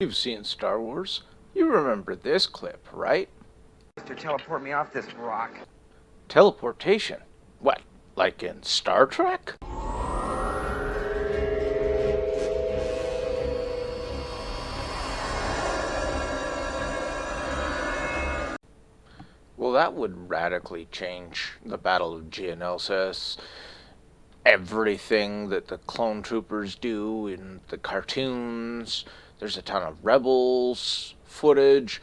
You've seen Star Wars. You remember this clip, right? To teleport me off this rock. Teleportation? What, like in Star Trek? Well, that would radically change the Battle of Geonosis. Everything that the clone troopers do in the cartoons. There's a ton of Rebels footage.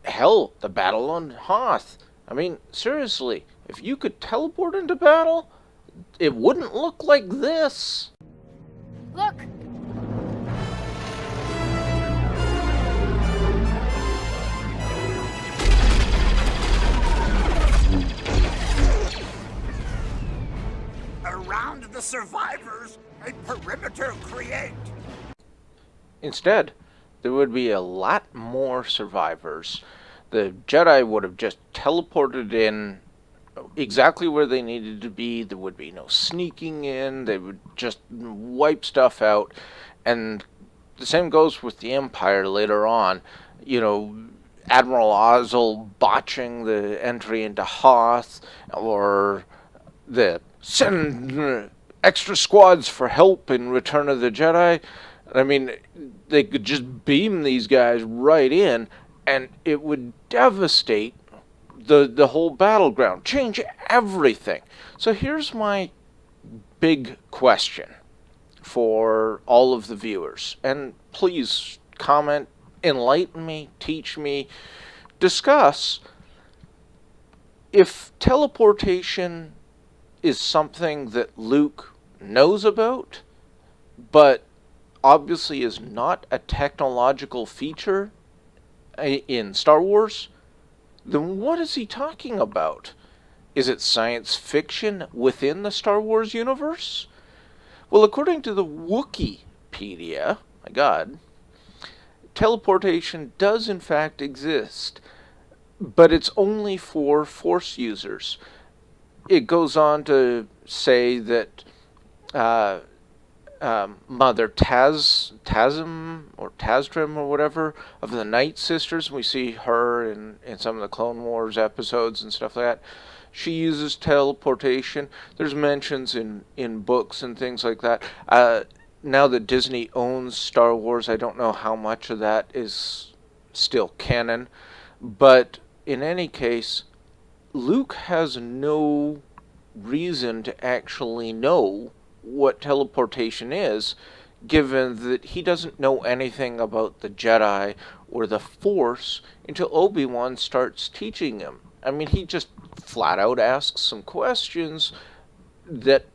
Hell, the battle on Hoth. I mean, seriously, if you could teleport into battle, it wouldn't look like this. Look! Around the survivors, a perimeter create. Instead, there would be a lot more survivors. The Jedi would have just teleported in exactly where they needed to be. There would be no sneaking in. They would just wipe stuff out. And the same goes with the Empire later on. You know, Admiral Ozzel botching the entry into Hoth, or the send extra squads for help in Return of the Jedi. I mean, they could just beam these guys right in, and it would devastate the whole battleground, change everything. So here's my big question for all of the viewers, and please comment, enlighten me, teach me, discuss. If teleportation is something that Luke knows about, but obviously is not a technological feature in Star Wars, then what is he talking about? Is it science fiction within the Star Wars universe? Well, according to the Wikipedia, my god, teleportation does in fact exist, but it's only for Force users. It goes on to say that Mother Tazim or Tazrim or whatever of the Night Sisters. We see her in some of the Clone Wars episodes and stuff like that. She uses teleportation. There's mentions in books and things like that. Now that Disney owns Star Wars, I don't know how much of that is still canon. But in any case, Luke has no reason to actually know what teleportation is, given that he doesn't know anything about the Jedi or the Force until Obi-Wan starts teaching him. I mean, he just flat out asks some questions that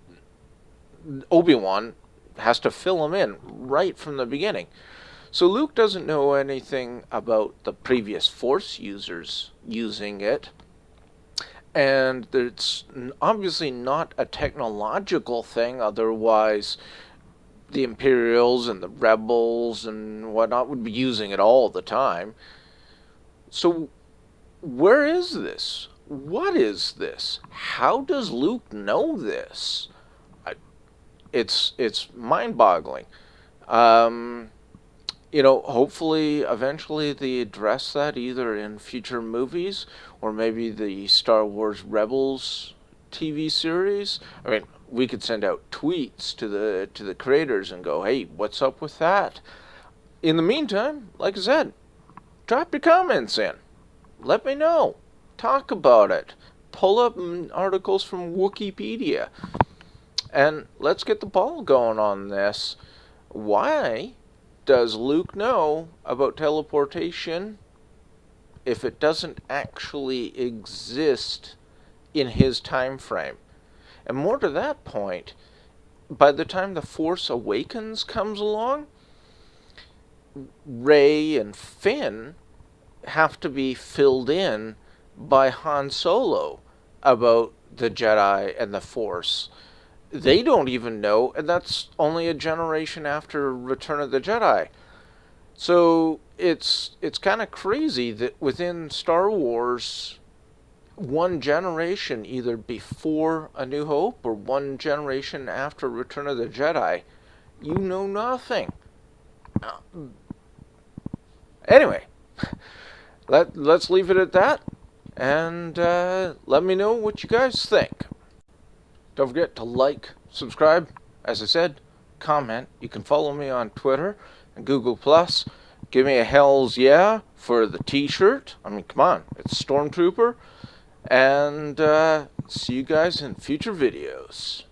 Obi-Wan has to fill him in right from the beginning. So Luke doesn't know anything about the previous Force users using it. And it's obviously not a technological thing, otherwise the Imperials and the Rebels and whatnot would be using it all the time. So where is this? What is this? How does Luke know this? It's mind-boggling. Hopefully, eventually they address that either in future movies or maybe the Star Wars Rebels TV series. I mean, we could send out tweets to the creators and go, "Hey, what's up with that?" In the meantime, like I said, drop your comments in. Let me know. Talk about it. Pull up articles from Wikipedia. And let's get the ball going on this. Why does Luke know about teleportation if it doesn't actually exist in his time frame? And more to that point, by the time The Force Awakens comes along, Rey and Finn have to be filled in by Han Solo about the Jedi and the Force. They don't even know, and that's only a generation after Return of the Jedi. So it's kind of crazy that within Star Wars, one generation either before A New Hope or one generation after Return of the Jedi, you know nothing. Anyway, let's leave it at that, and let me know what you guys think. Don't forget to like, subscribe, as I said, comment. You can follow me on Twitter and Google+. Give me a hell's yeah for the t-shirt. I mean, come on, it's Stormtrooper. And see you guys in future videos.